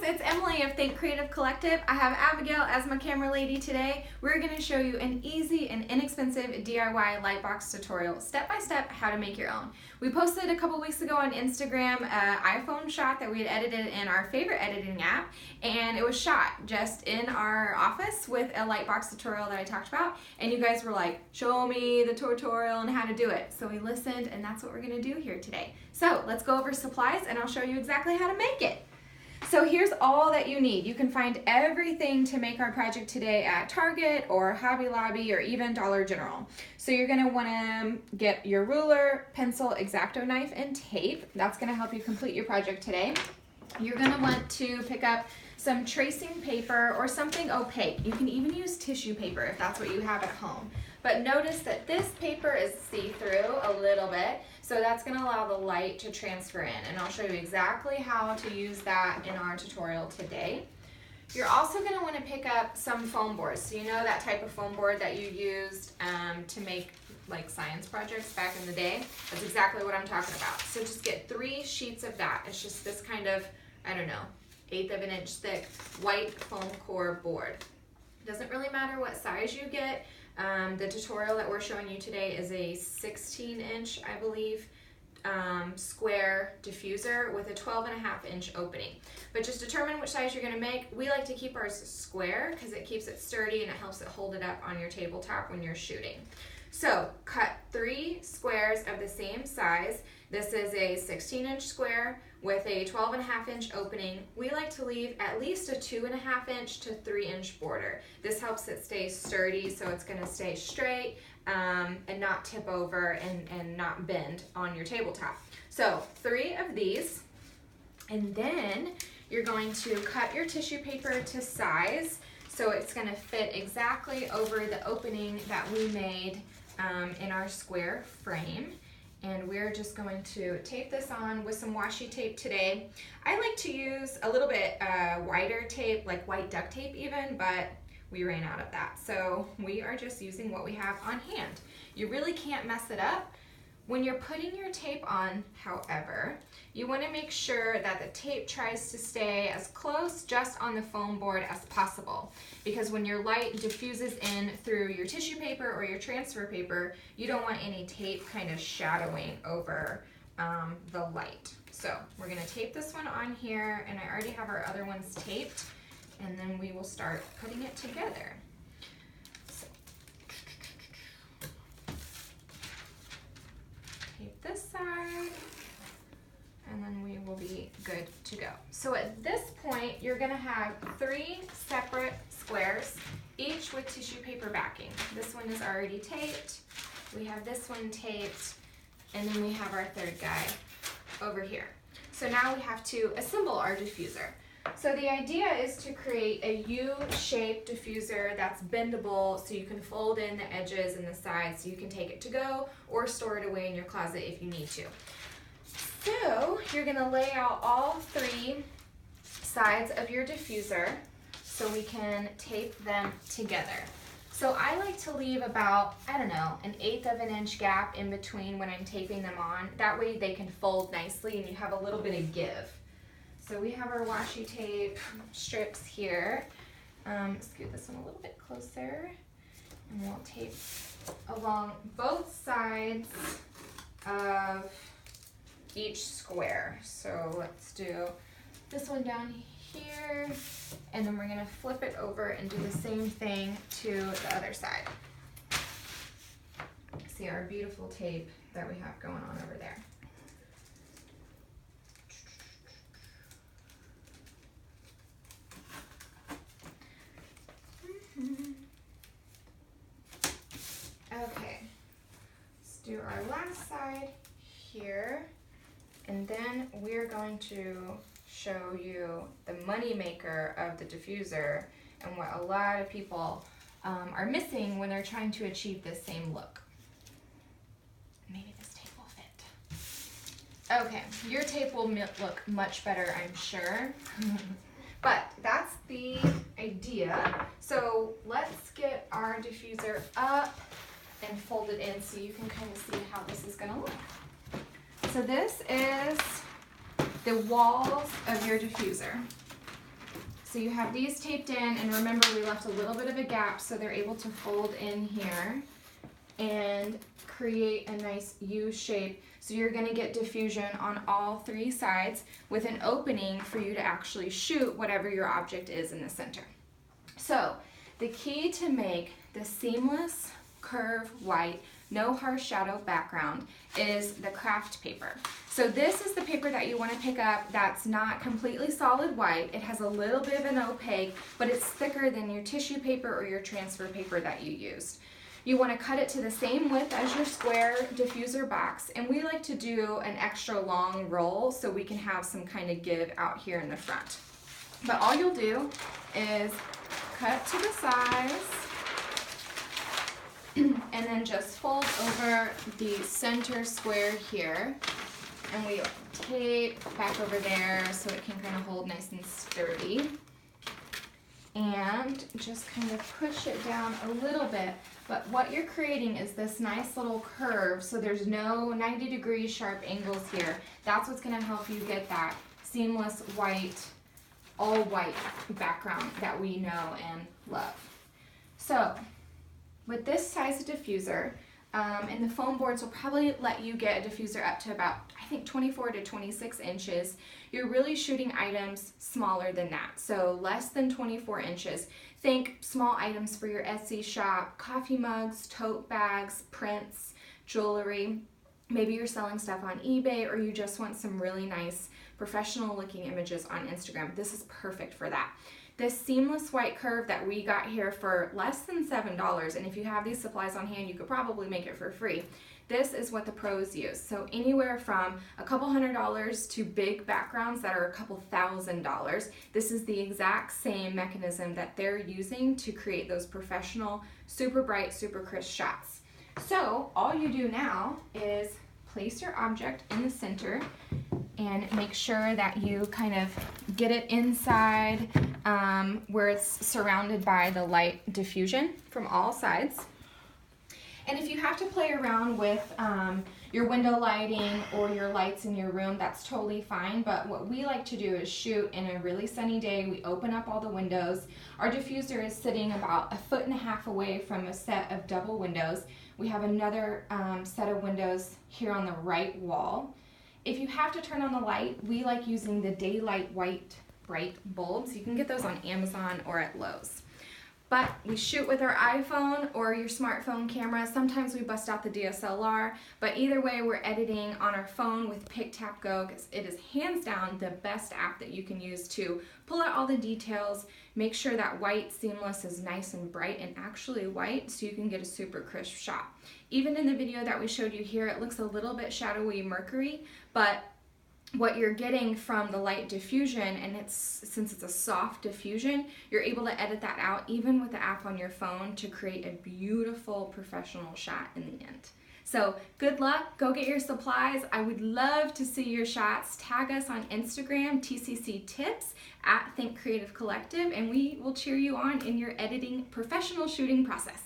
it's Emily of Think Creative Collective. I have Abigail as my camera lady today. We're going to show you an easy and inexpensive DIY Lightbox tutorial, step-by-step how to make your own. We posted a couple weeks ago on Instagram an iPhone shot that we had edited in our favorite editing app, and it was shot just in our office with a Lightbox tutorial that I talked about, and you guys were like, show me the tutorial and how to do it. So we listened, and that's what we're going to do here today. So let's go over supplies and I'll show you exactly how to make it. So here's all that you need. You can find everything to make our project today at Target or Hobby Lobby or even Dollar General. So you're going to want to get your ruler, pencil, X-Acto knife, and tape. That's going to help you complete your project today. You're going to want to pick up some tracing paper or something opaque. You can even use tissue paper if that's what you have at home. But notice that this paper is see-through a little bit, so that's going to allow the light to transfer in, and I'll show you exactly how to use that in our tutorial today. You're also going to want to pick up some foam boards. So you know that type of foam board that you used to make like science projects back in the day? That's exactly what I'm talking about. So just get 3 sheets of that. It's just this kind of, I don't know, 1/8 of an inch thick white foam core board. It doesn't really matter what size you get. The tutorial that we're showing you today is a 16-inch, I believe, square diffuser with a 12.5-inch opening. But just determine which size you're going to make. We like to keep ours square because it keeps it sturdy and it helps it hold it up on your tabletop when you're shooting. So cut 3 squares of the same size. This is a 16-inch square with a 12.5-inch opening. We like to leave at least a 2.5-inch to 3-inch border. This helps it stay sturdy, so it's going to stay straight and not tip over and not bend on your tabletop. So 3 of these, and then you're going to cut your tissue paper to size so it's going to fit exactly over the opening that we made in our square frame. And we're just going to tape this on with some washi tape today. I like to use a little bit wider tape, like white duct tape even, but we ran out of that. So we are just using what we have on hand. You really can't mess it up. When you're putting your tape on, however, you want to make sure that the tape tries to stay as close just on the foam board as possible, because when your light diffuses in through your tissue paper or your transfer paper, you don't want any tape kind of shadowing over the light. So we're going to tape this one on here, and I already have our other ones taped, and then we will start putting it together. Tape this side, and then we will be good to go. So at this point, you're going to have 3 separate squares, each with tissue paper backing. This one is already taped, we have this one taped, and then we have our third guy over here. So now we have to assemble our diffuser. So the idea is to create a U-shaped diffuser that's bendable so you can fold in the edges and the sides so you can take it to go or store it away in your closet if you need to. So you're going to lay out all 3 sides of your diffuser so we can tape them together. So I like to leave about, I don't know, an 1/8 of an inch gap in between when I'm taping them on. That way they can fold nicely and you have a little bit of give. So we have our washi tape strips here. Scoot this one a little bit closer, and we'll tape along both sides of each square. So let's do this one down here, and then we're going to flip it over and do the same thing to the other side. See our beautiful tape that we have going on over there. Okay, let's do our last side here, and then we're going to show you the money maker of the diffuser and what a lot of people are missing when they're trying to achieve this same look. Maybe this tape will fit. Okay, your tape will look much better, I'm sure. But that's the idea. So let's get our diffuser up and fold it in so you can kind of see how this is going to look. So this is the walls of your diffuser. So you have these taped in, and remember we left a little bit of a gap so they're able to fold in here and create a nice U shape. So you're going to get diffusion on all three sides with an opening for you to actually shoot whatever your object is in the center. So the key to make the seamless curve white, no harsh shadow background is the craft paper. So this is the paper that you want to pick up that's not completely solid white. It has a little bit of an opaque, but it's thicker than your tissue paper or your transfer paper that you used. You want to cut it to the same width as your square diffuser box, and we like to do an extra long roll so we can have some kind of give out here in the front. But all you'll do is cut to the size and then just fold over the center square here, and we tape back over there so it can kind of hold nice and sturdy, and just kind of push it down a little bit. But what you're creating is this nice little curve, so there's no 90-degree sharp angles here. That's what's going to help you get that seamless white, all white background that we know and love. So with this size diffuser, and the foam boards will probably let you get a diffuser up to about, I think, 24 to 26 inches. You're really shooting items smaller than that, so less than 24 inches. Think small items for your Etsy shop, coffee mugs, tote bags, prints, jewelry. Maybe you're selling stuff on eBay, or you just want some really nice professional looking images on Instagram. This is perfect for that. This seamless white curve that we got here for less than $7, and if you have these supplies on hand, you could probably make it for free. This is what the pros use. So anywhere from a couple $100s to big backgrounds that are a couple $1,000, this is the exact same mechanism that they're using to create those professional, super bright, super crisp shots. So all you do now is place your object in the center and make sure that you kind of get it inside where it's surrounded by the light diffusion from all sides. And if you have to play around with your window lighting or your lights in your room, that's totally fine. But what we like to do is shoot in a really sunny day. We open up all the windows. Our diffuser is sitting about 1.5 feet away from a set of double windows. We have another set of windows here on the right wall. If you have to turn on the light, we like using the daylight white bright bulbs. You can get those on Amazon or at Lowe's. But we shoot with our iPhone or your smartphone camera. Sometimes we bust out the DSLR, but either way we're editing on our phone with PicTapGo, because it is hands down the best app that you can use to pull out all the details, make sure that white seamless is nice and bright and actually white so you can get a super crisp shot. Even in the video that we showed you here, it looks a little bit shadowy mercury, but what you're getting from the light diffusion, and since it's a soft diffusion, you're able to edit that out even with the app on your phone to create a beautiful professional shot in the end. So good luck, go get your supplies. I would love to see your shots. Tag us on Instagram, TCC Tips, @Think Creative Collective, and we will cheer you on in your editing professional shooting process.